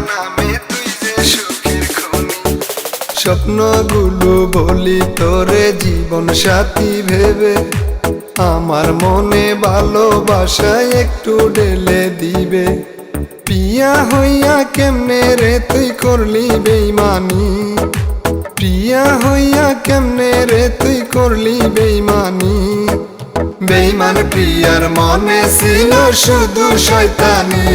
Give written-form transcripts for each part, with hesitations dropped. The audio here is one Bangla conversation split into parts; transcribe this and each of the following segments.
নামে তুই যে সুখের খনি। স্বপ্নগুলো বলি তোরে জীবন সাথী ভেবে, আমার মনে ভালোবাসায় একটু ঢেলে দিবে। পিয়া হইয়া কেমনে রে তুই করলি বেইমানি, প্রিয়া হইয়া কেমনে রে তুই করলি বেইমানি। বেইমান প্রিয়ার মনে ছিল শুধু শয়তানি,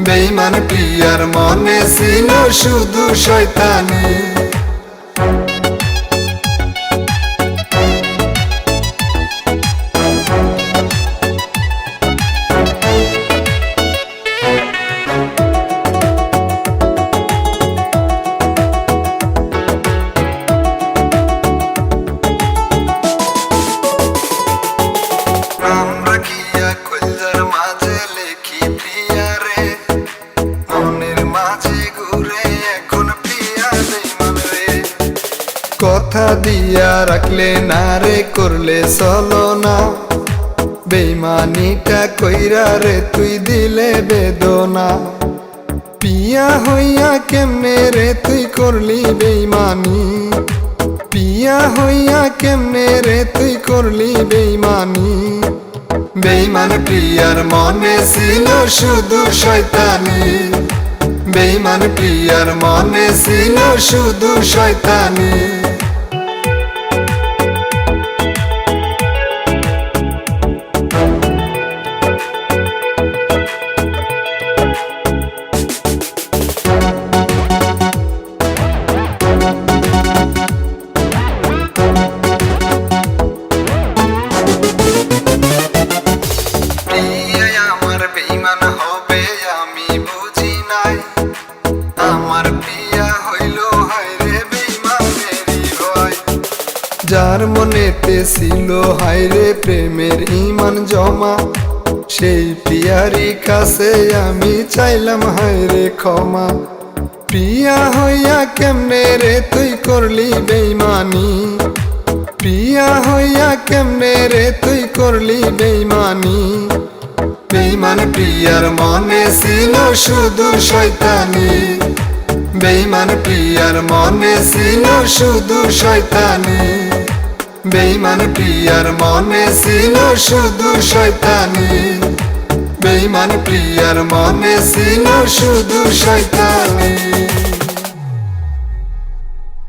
বেইমান প্রিয়ার মনে ছিল শুধু শয়তানি। কথা দিয়া রাখলে না রে করলে চলো না, বেইমানিটা কইরা রে তুই দিলে বেদনা। পিয়া হইয়া কেমনে রে তুই করলি বেইমানি, পিয়া হইয়া কেমনে রে তুই করলি বেইমানি। বেইমান প্রিয়ার মনে ছিল শুধু শয়তানি, বেইমান প্রিয়ার মনে ছিল শুধু শয়তানি। আমার বেইমান হবে আমি বুঝি নাই, আমার প্রিয়া হইল হায়রে বেইমানেরই ভয়। যার মনেতে ছিল হায়রে প্রেমের ইমান জমা, সেই প্রিয়ারি কাছে আমি চাইলাম হায়রে ক্ষমা। প্রিয়া হইয়া কেমনে রে তুই করলি বেইমানি, প্রিয়া হইয়া কেমনে রে তুই করলি বেইমানি। বেইমান প্রিয়ার মনে ছিল শুধু শয়তানি, বেইমান প্রিয়ার মনে ছিল শুধু শয়তানি। বেইমান প্রিয়ার মনে ছিল শুধু শয়তানি, বেইমান প্রিয়ার মনে ছিল শুধু শয়তানি।